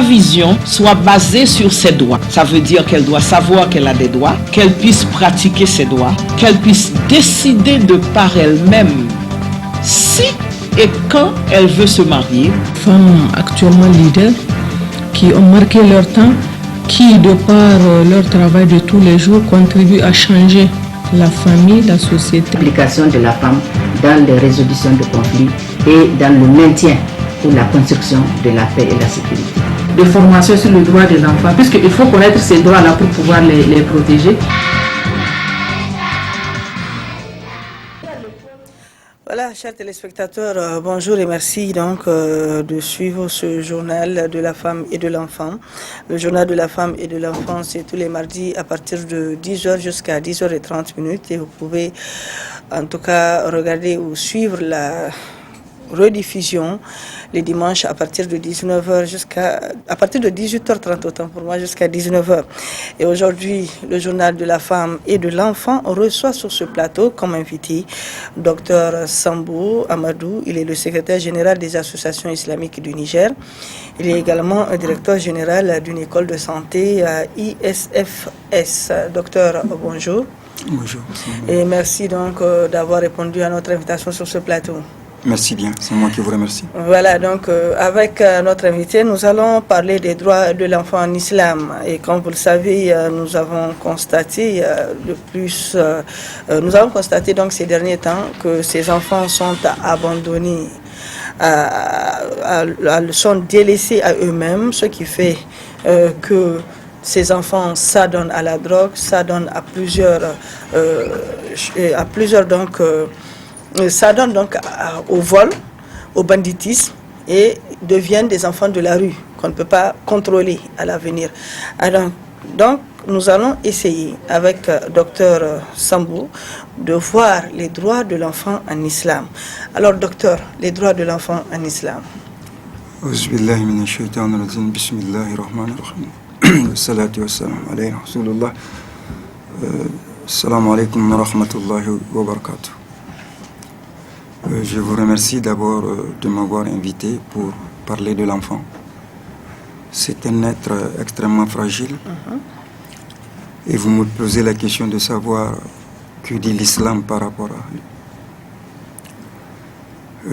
vision soit basée sur ses droits. Ça veut dire qu'elle doit savoir qu'elle a des droits, qu'elle puisse pratiquer ses droits, qu'elle puisse décider de par elle-même si et quand elle veut se marier. Femmes actuellement leaders qui ont marqué leur temps, qui de par leur travail de tous les jours contribuent à changer la famille, la société. L'implication de la femme dans les résolutions de conflits et dans le maintien ou la construction de la paix et la sécurité. De formation sur le droit de l'enfant, puisqu'il faut connaître ces droits-là pour pouvoir les protéger. Voilà, chers téléspectateurs, bonjour et merci donc de suivre ce journal de la femme et de l'enfant. Le journal de la femme et de l'enfant, c'est tous les mardis à partir de 10h jusqu'à 10h30 et vous pouvez en tout cas regarder ou suivre la rediffusion les dimanches à partir de 19h à partir de 18h30 autant pour moi jusqu'à 19h. Et aujourd'hui, le journal de la femme et de l'enfant reçoit sur ce plateau comme invité Dr Sambou Amadou. Il est le secrétaire général des associations islamiques du Niger. Il est également un directeur général d'une école de santé à ISFS. Docteur, bonjour. Bonjour. Et merci donc d'avoir répondu à notre invitation sur ce plateau. Merci bien, c'est moi qui vous remercie. Voilà, donc avec notre invité, nous allons parler des droits de l'enfant en islam. Et comme vous le savez, nous avons constaté donc ces derniers temps que ces enfants sont abandonnés, sont délaissés à eux-mêmes, ce qui fait que ces enfants s'adonnent à la drogue, s'adonnent à plusieurs donc ça donne donc au vol, au banditisme et deviennent des enfants de la rue qu'on ne peut pas contrôler à l'avenir. Alors, donc, nous allons essayer avec docteur Sambou de voir les droits de l'enfant en islam. Alors, docteur, les droits de l'enfant en islam. Auzubillahi minash shaitanir rajim. Bismillahir rahmanir rahim. Salatu wassalam alayhi rasulullah. Assalamu alaikum wa rahmatullahi wa barakatuh. Je vous remercie d'abord de m'avoir invité pour parler de l'enfant. C'est un être extrêmement fragile. Et vous me posez la question de savoir que dit l'islam par rapport à lui.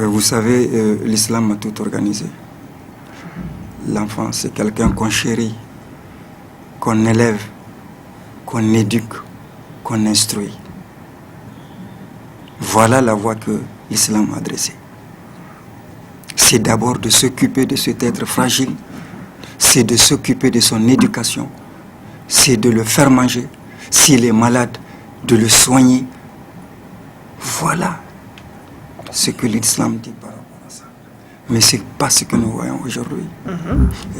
Vous savez, l'islam a tout organisé. L'enfant, c'est quelqu'un qu'on chérit, qu'on élève, qu'on éduque, qu'on instruit. Voilà la voie que l'islam a dressée. C'est d'abord de s'occuper de cet être fragile, c'est de s'occuper de son éducation, c'est de le faire manger, s'il est malade, de le soigner. Voilà ce que l'islam dit par rapport à ça. Mais ce n'est pas ce que nous voyons aujourd'hui.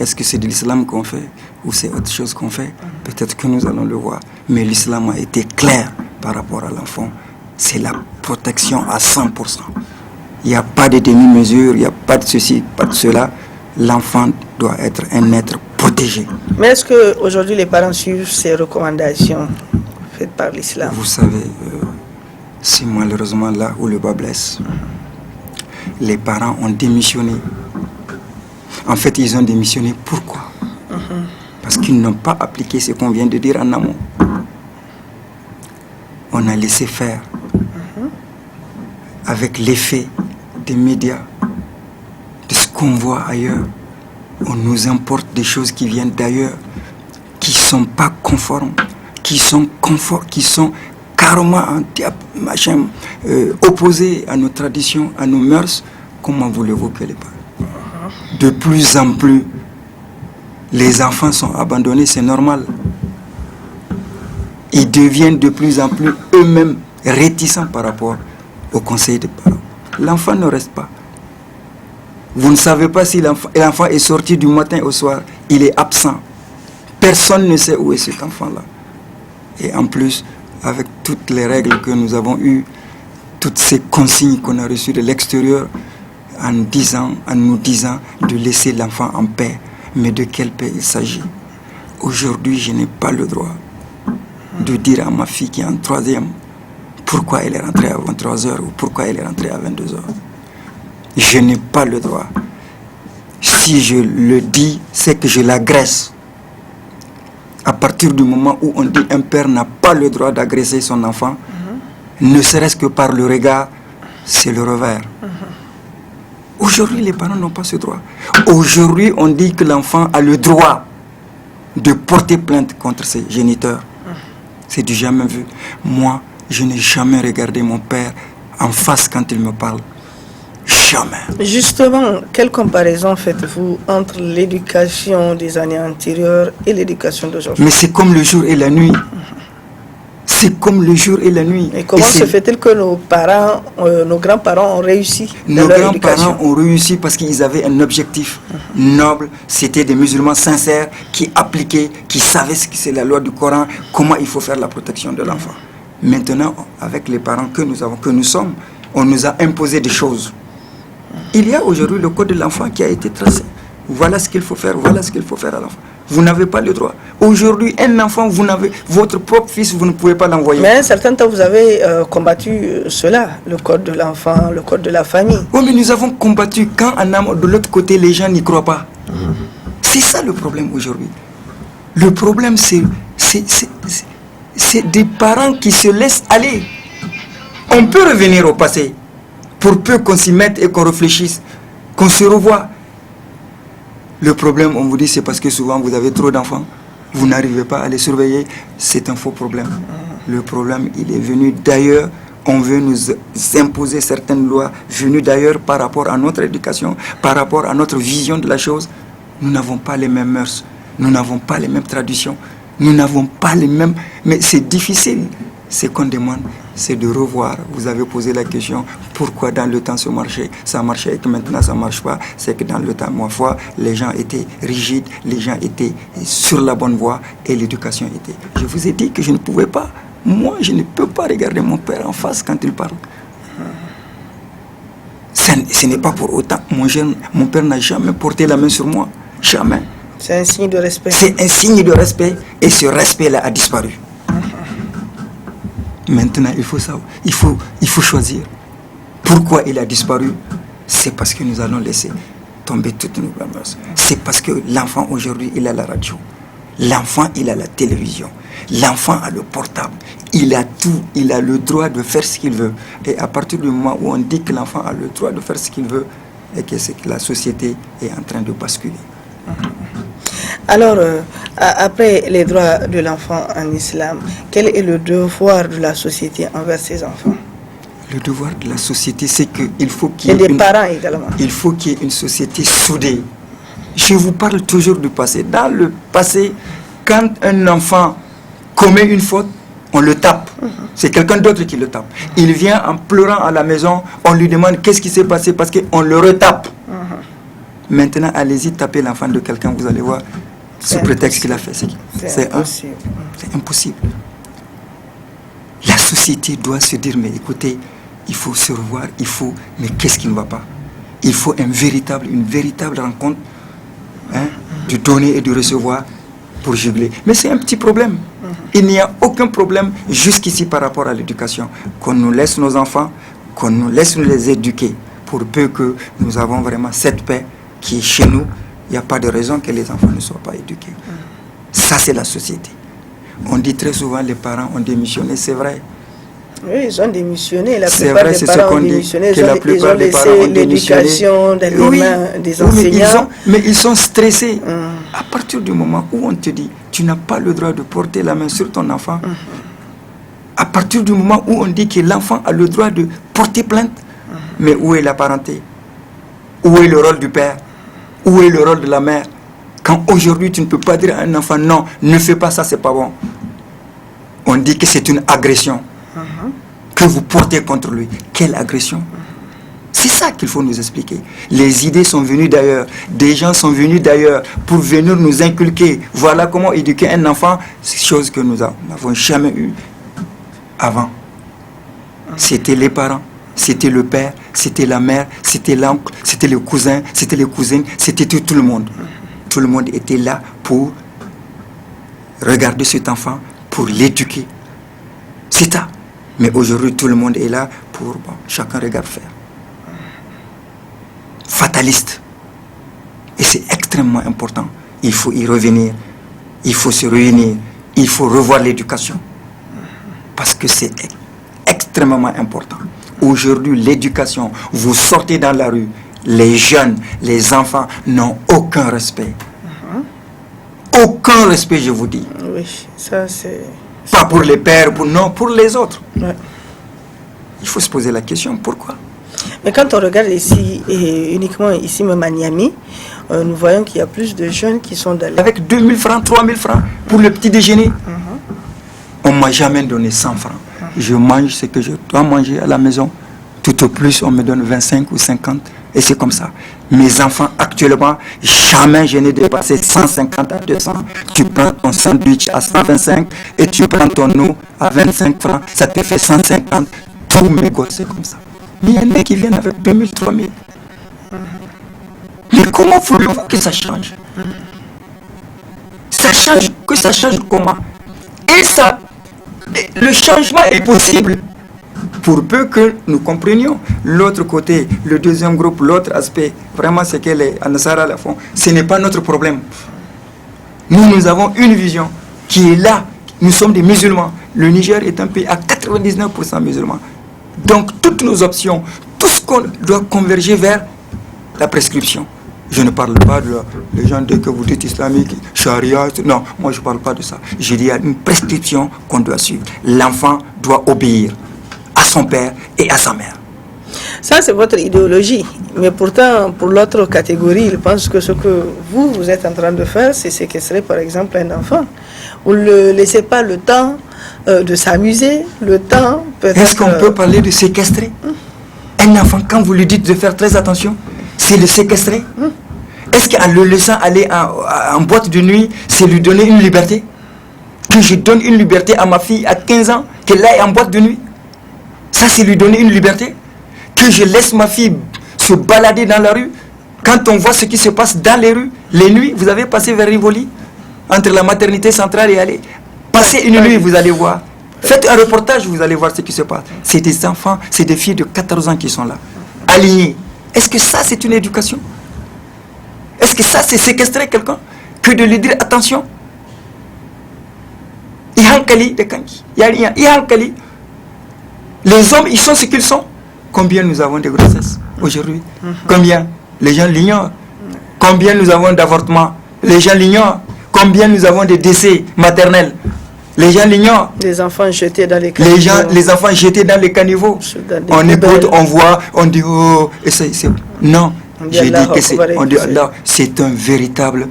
Est-ce que c'est de l'islam qu'on fait ou c'est autre chose qu'on fait? Peut-être que nous allons le voir. Mais l'islam a été clair par rapport à l'enfant. C'est la protection à 100%. Il n'y a pas de demi-mesure, il n'y a pas de ceci, pas de cela. L'enfant doit être un être protégé. Mais est-ce qu'aujourd'hui les parents suivent ces recommandations faites par l'islam? Vous savez, c'est malheureusement là où le bas blesse. Les parents ont démissionné. En fait, ils ont démissionné. Pourquoi? Parce qu'ils n'ont pas appliqué ce qu'on vient de dire en amont. On a laissé faire. Avec l'effet des médias, de ce qu'on voit ailleurs, on nous importe des choses qui viennent d'ailleurs, qui ne sont pas conformes, qui sont carrément opposées à nos traditions, à nos mœurs. Comment voulez-vous que les parents? De plus en plus, les enfants sont abandonnés, c'est normal. Ils deviennent de plus en plus eux-mêmes réticents par rapport au conseil des parents. L'enfant ne reste pas. Vous ne savez pas si l'enfant est sorti du matin au soir. Il est absent. Personne ne sait où est cet enfant-là. Et en plus, avec toutes les règles que nous avons eues, toutes ces consignes qu'on a reçues de l'extérieur, en nous disant de laisser l'enfant en paix. Mais de quelle paix il s'agit? Aujourd'hui, je n'ai pas le droit de dire à ma fille qui est en 3e pourquoi elle est rentrée à 23h ou pourquoi elle est rentrée à 22h. Je n'ai pas le droit. si je le dis, c'est que je l'agresse. À partir du moment où on dit un père n'a pas le droit d'agresser son enfant, ne serait-ce que par le regard, c'est le revers. Aujourd'hui, les parents n'ont pas ce droit. Aujourd'hui, on dit que l'enfant a le droit de porter plainte contre ses géniteurs. C'est du jamais vu. Moi, je n'ai jamais regardé mon père en face quand il me parle. Jamais. Justement, quelle comparaison faites-vous entre l'éducation des années antérieures et l'éducation d'aujourd'hui? Mais c'est comme le jour et la nuit. C'est comme le jour et la nuit. Et comment se fait-il que nos parents, nos grands-parents ont réussi dans leur éducation? Nos grands-parents ont réussi parce qu'ils avaient un objectif noble. C'était des musulmans sincères qui appliquaient, qui savaient ce que c'est la loi du Coran, comment il faut faire la protection de l'enfant. Maintenant, avec les parents que nous sommes, on nous a imposé des choses. Il y a aujourd'hui le code de l'enfant qui a été tracé. Voilà ce qu'il faut faire, voilà ce qu'il faut faire à l'enfant. Vous n'avez pas le droit. Aujourd'hui, un enfant, votre propre fils, vous ne pouvez pas l'envoyer. Mais à un certain temps, vous avez combattu cela, le code de l'enfant, le code de la famille. Oui, mais nous avons combattu quand de l'autre côté, les gens n'y croient pas. C'est ça le problème aujourd'hui. Le problème, c'est des parents qui se laissent aller. On peut revenir au passé, pour peu qu'on s'y mette et qu'on réfléchisse, qu'on se revoie. Le problème, on vous dit, c'est parce que souvent vous avez trop d'enfants, vous n'arrivez pas à les surveiller, c'est un faux problème. Le problème, il est venu d'ailleurs, on veut nous imposer certaines lois venues d'ailleurs par rapport à notre éducation, par rapport à notre vision de la chose. Nous n'avons pas les mêmes mœurs, nous n'avons pas les mêmes traditions, nous n'avons pas les mêmes... Mais c'est difficile, ce qu'on demande, c'est de revoir. Vous avez posé la question, pourquoi dans le temps ça marchait et que maintenant ça ne marche pas? C'est que dans le temps, ma foi, les gens étaient rigides, les gens étaient sur la bonne voie et l'éducation était. Je vous ai dit que je ne pouvais pas. Moi, je ne peux pas regarder mon père en face quand il parle. Ce n'est pas pour autant. Mon père n'a jamais porté la main sur moi. Jamais. C'est un signe de respect. C'est un signe de respect et ce respect-là a disparu. Maintenant, il faut savoir, il faut choisir. Pourquoi il a disparu? C'est parce que nous allons laisser tomber toutes nos mœurs. C'est parce que l'enfant aujourd'hui, il a la radio. L'enfant, il a la télévision. L'enfant a le portable. Il a tout. Il a le droit de faire ce qu'il veut. Et à partir du moment où on dit que l'enfant a le droit de faire ce qu'il veut, et que c'est que la société est en train de basculer. Alors, après les droits de l'enfant en islam, quel est le devoir de la société envers ses enfants? Le devoir de la société, c'est qu'il faut qu'il y ait... Et des parents également. Il faut qu'il y ait une société soudée. Je vous parle toujours du passé. Dans le passé, quand un enfant commet une faute, on le tape. C'est quelqu'un d'autre qui le tape. Il vient en pleurant à la maison, on lui demande qu'est-ce qui s'est passé parce qu'on le retape. Maintenant, allez-y taper l'enfant de quelqu'un, vous allez voir ce prétexte qu'il a fait. C'est impossible. C'est impossible. La société doit se dire, mais écoutez, il faut se revoir, mais qu'est-ce qui ne va pas? Il faut une véritable rencontre, du donner et du recevoir pour juguler. Mais c'est un petit problème. Il n'y a aucun problème jusqu'ici par rapport à l'éducation. Qu'on nous laisse nos enfants, qu'on nous laisse nous les éduquer, pour peu que nous avons vraiment cette paix qui est chez nous. Il n'y a pas de raison que les enfants ne soient pas éduqués. Ça, c'est la société. On dit très souvent les parents ont démissionné, c'est vrai. Oui, ils ont démissionné. La plupart des parents ont démissionné. Ils ont laissé l'éducation dans les mains des enseignants. Mais ils sont stressés. À partir du moment où on te dit tu n'as pas le droit de porter la main sur ton enfant, à partir du moment où on dit que l'enfant a le droit de porter plainte, mais où est la parenté? Où est le rôle du père? Où est le rôle de la mère? Quand aujourd'hui tu ne peux pas dire à un enfant non, ne fais pas ça, c'est pas bon. On dit que c'est une agression que vous portez contre lui. Quelle agression? C'est ça qu'il faut nous expliquer. Les idées sont venues d'ailleurs. Des gens sont venus d'ailleurs pour venir nous inculquer. Voilà comment éduquer un enfant. C'est chose que nous n'avons jamais eu avant. C'était les parents, c'était le père, c'était la mère, c'était l'oncle, c'était le cousin, c'était les cousines, c'était tout le monde. Tout le monde était là pour regarder cet enfant, pour l'éduquer. C'est ça. Mais aujourd'hui, tout le monde est là pour... Bon, chacun regarde faire. Fataliste. Et extrêmement important. Il faut y revenir, il faut se réunir, il faut revoir l'éducation. Parce que c'est extrêmement important. Aujourd'hui, l'éducation, vous sortez dans la rue, les jeunes, les enfants n'ont aucun respect. Aucun respect, je vous dis. Oui, ça c'est... Pas pour les pères, non, pour les autres. Ouais. Il faut se poser la question, pourquoi? Mais quand on regarde ici, et uniquement ici même à Niamey, nous voyons qu'il y a plus de jeunes qui sont dans les... Avec 2000 francs, 3000 francs pour le petit déjeuner. On ne m'a jamais donné 100 francs. Je mange ce que je dois manger à la maison. Tout au plus, on me donne 25 ou 50. Et c'est comme ça. Mes enfants, actuellement, jamais je n'ai dépassé 150 à 200. Tu prends ton sandwich à 125 et tu prends ton eau à 25 francs. Ça te fait 150. Tous mes gosses, c'est comme ça. Mais il y en a qui viennent avec 2000, 3000. Mais comment voulez-vous que ça change? Ça change, que ça change comment? Et ça, le changement est possible pour peu que nous comprenions. L'autre côté, le deuxième groupe, l'autre aspect, vraiment ce que les Anassara la font, ce n'est pas notre problème. Nous avons une vision qui est là. Nous sommes des musulmans. Le Niger est un pays à 99% musulmans. Donc toutes nos options, tout ce qu'on doit converger vers la prescription. Je ne parle pas de les gens que vous dites islamique, charia, non, moi je ne parle pas de ça. Je dis il y a une prescription qu'on doit suivre. L'enfant doit obéir à son père et à sa mère. Ça, c'est votre idéologie. Mais pourtant, pour l'autre catégorie, ils pensent que ce que vous êtes en train de faire, c'est séquestrer, par exemple, un enfant. Vous ne le laissez pas le temps de s'amuser, le temps peut-être... Est-ce qu'on peut parler de séquestrer? Un enfant, quand vous lui dites de faire très attention, c'est le séquestrer? Est-ce qu'en le laissant aller en boîte de nuit, c'est lui donner une liberté? Que je donne une liberté à ma fille à 15 ans, qu'elle aille en boîte de nuit? Ça, c'est lui donner une liberté? Que je laisse ma fille se balader dans la rue? Quand on voit ce qui se passe dans les rues, les nuits, vous avez passé vers Rivoli, entre la maternité centrale et aller. Passez une nuit, vous allez voir. Faites un reportage, vous allez voir ce qui se passe. C'est des enfants, c'est des filles de 14 ans qui sont là, alignés. Est-ce que ça, c'est une éducation? Est-ce que ça, c'est séquestrer quelqu'un? Que de lui dire attention? Les hommes, ils sont ce qu'ils sont. Combien nous avons de grossesses aujourd'hui? Combien? Les gens l'ignorent. Combien nous avons d'avortements? Les gens l'ignorent. Combien nous avons de décès maternels? Les gens l'ignorent. Les enfants jetés dans les caniveaux. Les enfants jetés dans les caniveaux. On écoute, on voit, on dit oh, et non. Je dis que on dit Allah, c'est une véritable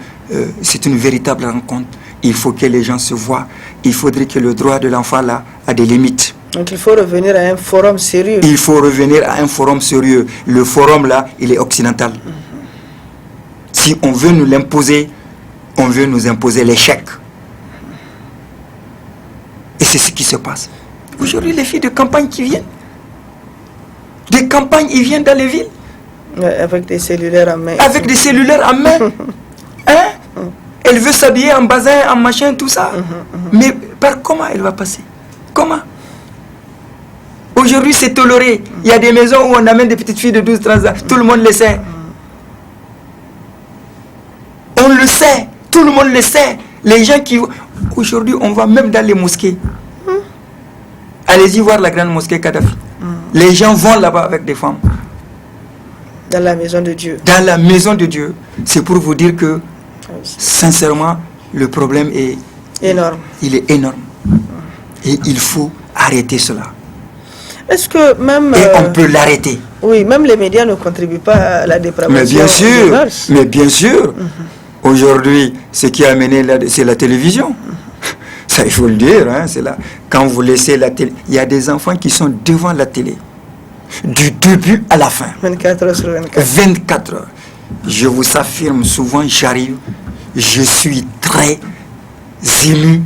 rencontre. Il faut que les gens se voient. Il faudrait que le droit de l'enfant là a des limites. Donc il faut revenir à un forum sérieux. Il faut revenir à un forum sérieux. Le forum là, il est occidental. Si on veut nous l'imposer, on veut nous imposer l'échec. Et c'est ce qui se passe. Aujourd'hui, les filles de campagne qui viennent. Des campagnes, ils viennent dans les villes. Avec des cellulaires en main. Avec des cellulaires en main. Hein? Elle veut s'habiller en bazin, en machin, tout ça. Mais par comment elle va passer? Comment? Aujourd'hui, c'est toléré. Il y a des maisons où on amène des petites filles de 12-13 ans. Tout le monde le sait. On le sait. Tout le monde le sait. Les gens qui... Aujourd'hui, on va même dans les mosquées. Allez-y voir la grande mosquée Kadhafi. Les gens vont là-bas avec des femmes. Dans la maison de Dieu. Dans la maison de Dieu. C'est pour vous dire que, sincèrement, le problème est... énorme. Il est énorme. Et il faut arrêter cela. Est-ce que même... Et on peut l'arrêter. Oui, même les médias ne contribuent pas à la dépravation. Mais bien sûr. Mais bien sûr. Aujourd'hui, ce qui a amené, c'est la télévision. Ça, il faut le dire. Hein, c'est là. Quand vous laissez la télé... Il y a des enfants qui sont devant la télé. Du début à la fin. 24 heures sur 24. 24 heures. Je vous affirme, souvent j'arrive, je suis très ému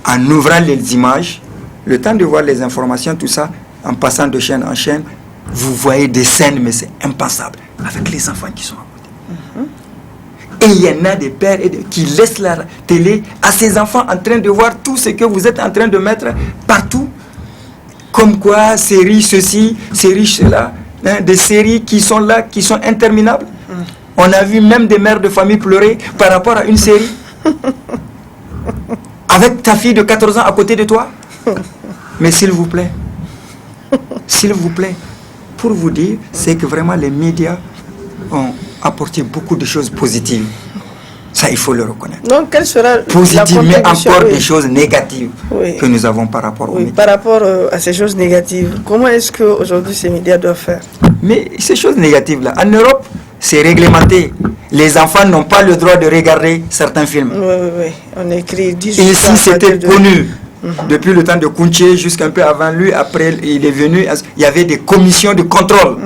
en ouvrant les images, le temps de voir les informations, tout ça, en passant de chaîne en chaîne, vous voyez des scènes, mais c'est impensable, avec les enfants qui sont à côté. Et il y en a des pères qui laissent la télé à ces enfants en train de voir tout ce que vous êtes en train de mettre partout. Comme quoi, séries ceci, séries cela, hein, des séries qui sont là, qui sont interminables. On a vu même des mères de famille pleurer par rapport à une série. Avec ta fille de 14 ans à côté de toi. Mais s'il vous plaît, pour vous dire, c'est que vraiment les médias ont apporté beaucoup de choses positives. Ça, il faut le reconnaître. Donc, quelle sera positive, mais encore oui, des choses négatives oui, que nous avons par rapport aux médias. Par rapport à ces choses négatives, comment est-ce qu'aujourd'hui ces médias doivent faire? Mais ces choses négatives-là, en Europe, c'est réglementé. Les enfants n'ont pas le droit de regarder certains films. Oui. On écrit 18 Ici, c'était connu. Depuis le temps de Kounché jusqu'un peu avant lui, après il est venu, il y avait des commissions de contrôle.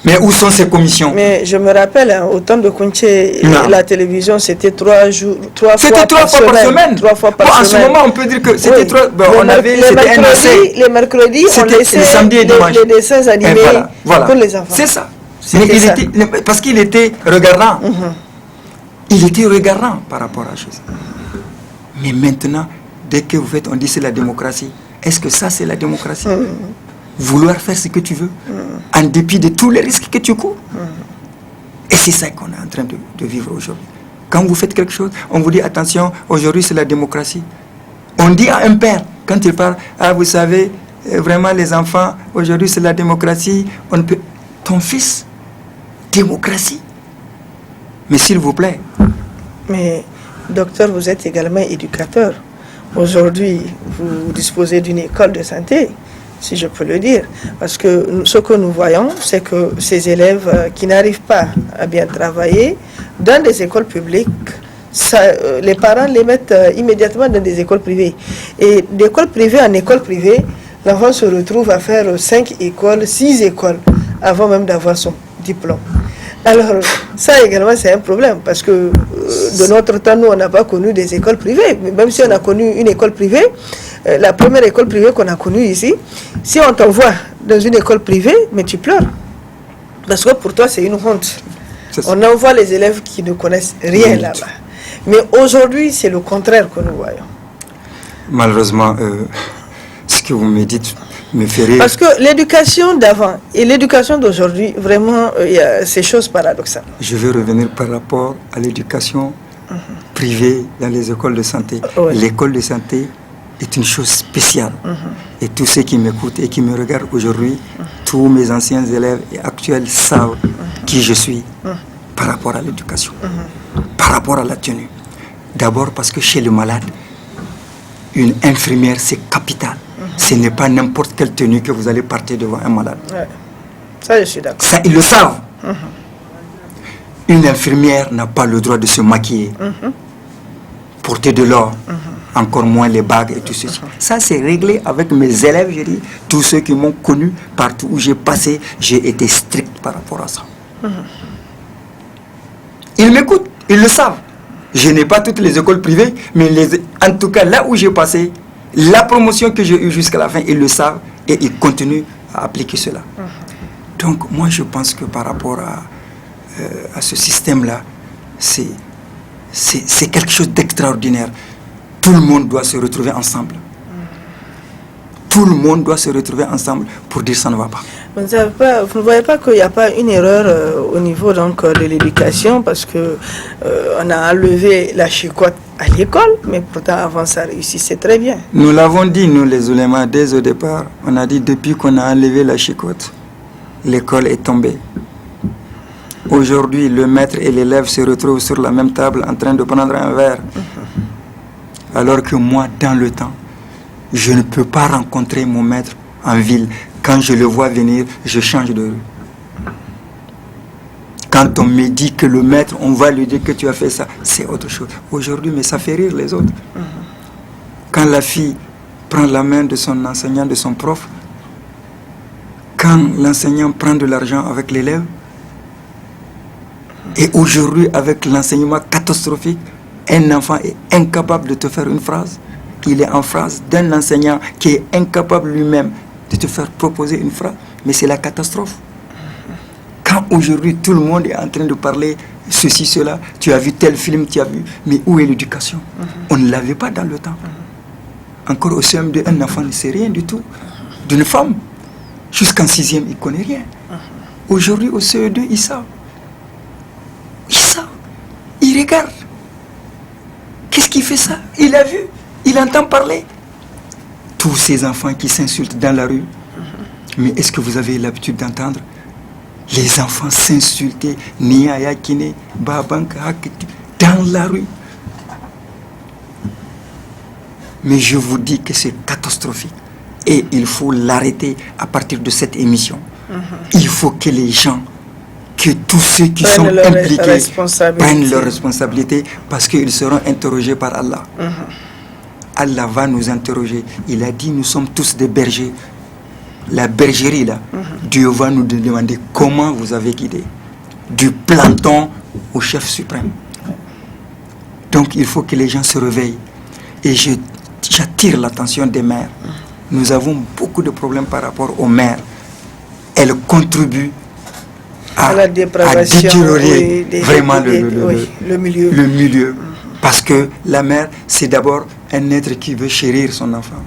Mais où sont ces commissions? Mais je me rappelle, hein, au temps de Kounché, la télévision, c'était 3 fois par semaine. 3 fois par semaine. En ce moment, on peut dire que c'était 3. Bon, on avait, les mercredis, on laissait les dessins animés pour les enfants. C'est ça. Parce qu'il était regardant. Il était regardant par rapport à la chose. Mais maintenant, dès que vous faites, on dit c'est la démocratie. Est-ce que ça, c'est la démocratie? Vouloir faire ce que tu veux, en dépit de tous les risques que tu cours. Et c'est ça qu'on est en train de vivre aujourd'hui. Quand vous faites quelque chose, on vous dit attention, aujourd'hui c'est la démocratie. On dit à un père, quand il parle, ah vous savez, vraiment les enfants, aujourd'hui c'est la démocratie, on ne peut... Ton fils, démocratie. Mais s'il vous plaît. Mais docteur, vous êtes également éducateur. Aujourd'hui, vous disposez d'une école de santé, si je peux le dire. Parce que ce que nous voyons, c'est que ces élèves qui n'arrivent pas à bien travailler dans des écoles publiques, les parents les mettent immédiatement dans des écoles privées. Et d'école privée en école privée, l'enfant se retrouve à faire 5 écoles, 6 écoles, avant même d'avoir son diplôme. Alors, ça également, c'est un problème, parce que de notre temps, nous, on n'a pas connu des écoles privées. Même si on a connu une école privée, la première école privée qu'on a connue ici, si on t'envoie dans une école privée, mais tu pleures. Parce que pour toi, c'est une honte. On envoie les élèves qui ne connaissent rien là-bas. Mais aujourd'hui, c'est le contraire que nous voyons. Malheureusement, ce que vous me dites me fait rire. Parce que l'éducation d'avant et l'éducation d'aujourd'hui, vraiment, il y a ces choses paradoxales. Je veux revenir par rapport à l'éducation privée dans les écoles de santé. L'école de santé est une chose spéciale. Et tous ceux qui m'écoutent et qui me regardent aujourd'hui, tous mes anciens élèves et actuels savent qui je suis par rapport à l'éducation, par rapport à la tenue. D'abord parce que chez le malade, une infirmière, c'est capital. Ce n'est pas n'importe quelle tenue que vous allez porter devant un malade. Ouais. Ça, je suis d'accord. Ça, ils le savent. Une infirmière n'a pas le droit de se maquiller, porter de l'or, encore moins les bagues et tout ceci. Ça, c'est réglé avec mes élèves, je dis. Tous ceux qui m'ont connu, partout où j'ai passé, j'ai été strict par rapport à ça. Ils m'écoutent, ils le savent. Je n'ai pas toutes les écoles privées, mais en tout cas, là où j'ai passé, la promotion que j'ai eue jusqu'à la fin, ils le savent et ils continuent à appliquer cela. Donc, moi, je pense que par rapport à ce système-là, c'est quelque chose d'extraordinaire. Tout le monde doit se retrouver ensemble. Tout le monde doit se retrouver ensemble pour dire ça ne va pas. Vous ne voyez pas qu'il n'y a pas une erreur au niveau donc, de l'éducation, parce qu'on a enlevé la chicotte à l'école, mais pourtant avant ça réussissait très bien. Nous l'avons dit, nous les oulémas, dès au départ, on a dit depuis qu'on a enlevé la chicotte, l'école est tombée. Aujourd'hui, le maître et l'élève se retrouvent sur la même table en train de prendre un verre. Alors que moi, dans le temps, je ne peux pas rencontrer mon maître en ville. Quand je le vois venir, je change de rue. Quand on me dit que le maître, on va lui dire que tu as fait ça, c'est autre chose. Aujourd'hui, mais ça fait rire les autres. Quand la fille prend la main de son enseignant, de son prof, quand l'enseignant prend de l'argent avec l'élève, et aujourd'hui, avec l'enseignement catastrophique, un enfant est incapable de te faire une phrase. Il est en phrase d'un enseignant qui est incapable lui-même de te faire proposer une phrase. Mais c'est la catastrophe. Quand aujourd'hui tout le monde est en train de parler ceci, cela, tu as vu tel film, tu as vu, mais où est l'éducation? On ne l'avait pas dans le temps. Encore au CM2, un enfant ne sait rien du tout. D'une femme, jusqu'en 6e, il ne connaît rien. Aujourd'hui, au CE2, ils savent. regarde. Qu'est-ce qui fait ça? Il a vu, il entend parler. Tous ces enfants qui s'insultent dans la rue. Mais est-ce que vous avez l'habitude d'entendre les enfants s'insulter, Niayakine, Babank, dans la rue? Mais je vous dis que c'est catastrophique. Et il faut l'arrêter à partir de cette émission. Il faut que les gens, que tous ceux qui sont impliqués prennent leurs responsabilités parce qu'ils seront interrogés par Allah. Allah va nous interroger. Il a dit, nous sommes tous des bergers. La bergerie, là, Dieu va nous demander comment vous avez guidé. Du planton au chef suprême. Donc, il faut que les gens se réveillent. Et j'attire l'attention des mères. Nous avons beaucoup de problèmes par rapport aux mères. Elles contribuent à détériorer vraiment le milieu. Parce que la mère, c'est d'abord un être qui veut chérir son enfant.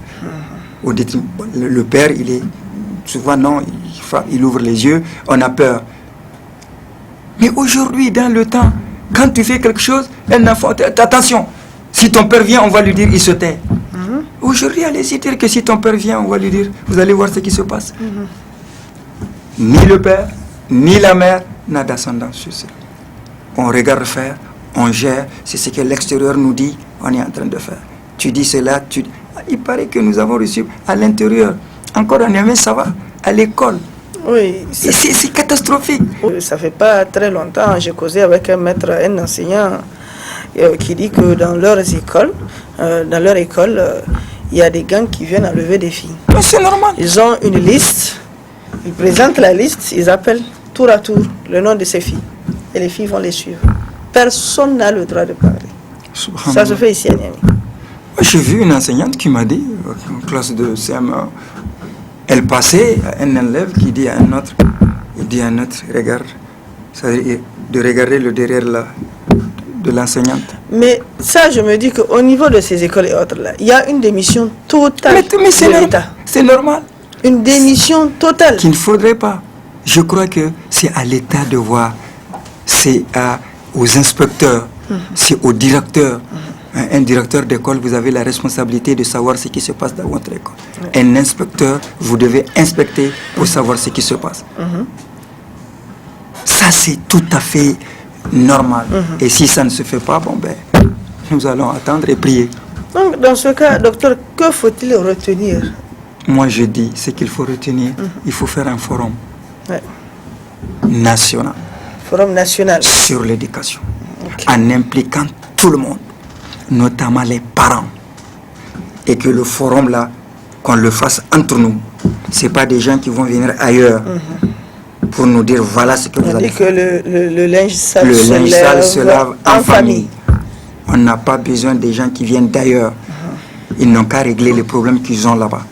Le père, il est souvent non, il ouvre les yeux, on a peur. Mais aujourd'hui, dans le temps, quand tu fais quelque chose, un enfant, attention, si ton père vient, on va lui dire, il se tait. Aujourd'hui, allez-y dire que si ton père vient, on va lui dire, vous allez voir ce qui se passe. Ni le père, ni la mère n'a d'ascendance sur ça. On regarde faire, on gère, c'est ce que l'extérieur nous dit, on est en train de faire. Tu dis cela, il paraît que nous avons reçu à l'intérieur, encore en Yémen, ça va, à l'école. Oui, c'est catastrophique. Ça fait pas très longtemps, j'ai causé avec un maître, un enseignant qui dit que dans leur école, il y a des gangs qui viennent enlever des filles. Mais c'est normal. Ils ont une liste, ils présentent la liste, ils appellent tour à tour le nom de ces filles. Et les filles vont les suivre. Personne n'a le droit de parler. Ça se fait ici à Niamey. J'ai vu une enseignante qui m'a dit, en classe de CM1, elle passait à un élève qui dit à un autre, il dit à un autre, regarde, c'est-à-dire de regarder le derrière de l'enseignante. Mais ça, je me dis qu'au niveau de ces écoles et autres, là, il y a une démission totale de l'État. C'est normal. Une démission totale. Qu'il ne faudrait pas. Je crois que c'est à l'État de voir, c'est aux inspecteurs, c'est aux directeurs. Un directeur d'école, vous avez la responsabilité de savoir ce qui se passe dans votre école. Un inspecteur, vous devez inspecter pour savoir ce qui se passe. Ça, c'est tout à fait normal. Et si ça ne se fait pas, bon ben, nous allons attendre et prier. Donc, dans ce cas, docteur, que faut-il retenir? Moi, je dis, ce qu'il faut retenir, il faut faire un forum national. Forum national. Sur l'éducation. En impliquant tout le monde, notamment les parents. Et que le forum, là, qu'on le fasse entre nous. Ce n'est pas des gens qui vont venir ailleurs pour nous dire, voilà ce que vous allez faire. On dit que le linge sale se lave en famille. On n'a pas besoin des gens qui viennent d'ailleurs. Ils n'ont qu'à régler les problèmes qu'ils ont là-bas.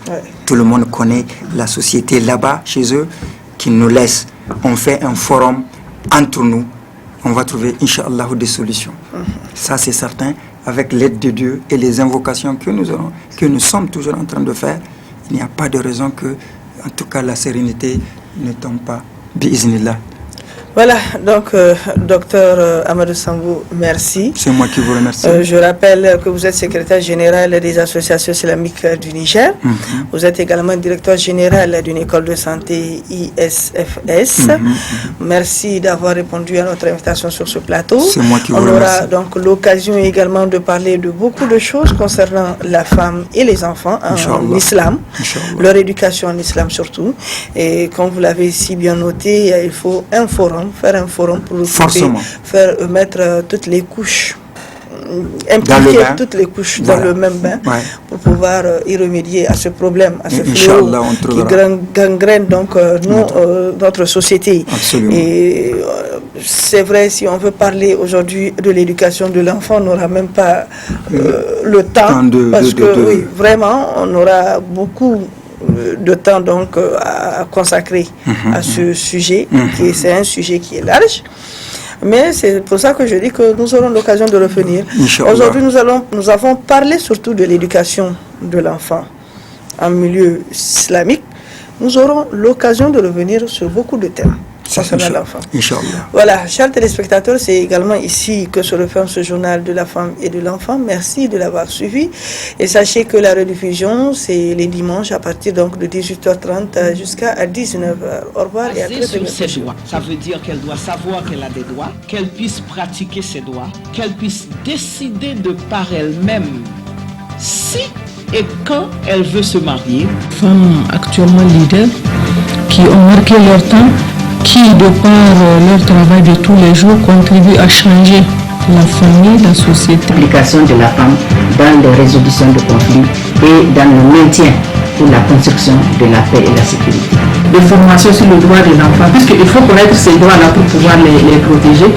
Tout le monde connaît la société là-bas, chez eux, qui nous laisse. On fait un forum entre nous. On va trouver, Inch'Allah, des solutions. Ça, c'est certain. Avec l'aide de Dieu et les invocations que nous sommes toujours en train de faire, il n'y a pas de raison que, en tout cas, la sérénité ne tombe pas. Bi'iznillah. Voilà, donc, docteur Amadou Sambou, merci. C'est moi qui vous remercie. Je rappelle que vous êtes secrétaire général des associations islamiques du Niger. Vous êtes également directeur général d'une école de santé ISFS. Merci d'avoir répondu à notre invitation sur ce plateau. C'est moi qui vous remercie. On aura donc l'occasion également de parler de beaucoup de choses concernant la femme et les enfants en islam, leur éducation en islam surtout. Et comme vous l'avez si bien noté, il faut faire un forum pour mettre toutes les couches, impliquer toutes les couches dans le même bain pour pouvoir y remédier à ce problème, à ce fléau qui gangrène donc notre société. Et c'est vrai, si on veut parler aujourd'hui de l'éducation de l'enfant, on n'aura même pas le temps, parce que oui, vraiment, on aura beaucoup de temps donc à consacrer à ce sujet, c'est un sujet qui est large. Mais c'est pour ça que je dis que nous aurons l'occasion de revenir. Aujourd'hui, nous avons parlé surtout de l'éducation de l'enfant en milieu islamique. Nous aurons l'occasion de revenir sur beaucoup de thèmes. concernant l'enfant. Inch'Allah. Voilà, chers téléspectateurs, c'est également ici que se referme ce journal de la femme et de l'enfant. Merci de l'avoir suivi. Et sachez que la rediffusion, c'est les dimanches à partir donc de 18h30 jusqu'à 19h. Au revoir et à très sur ses droits. Ça veut dire qu'elle doit savoir qu'elle a des droits, qu'elle puisse pratiquer ses droits, qu'elle puisse décider de par elle-même si et quand elle veut se marier. Femmes actuellement leaders qui ont marqué leur temps, qui de par leur travail de tous les jours contribuent à changer la famille, la société. L'implication de la femme dans les résolutions de conflits et dans le maintien pour la construction de la paix et la sécurité. Des formations sur le droit de l'enfant, puisqu'il faut connaître ces droits-là pour pouvoir les protéger.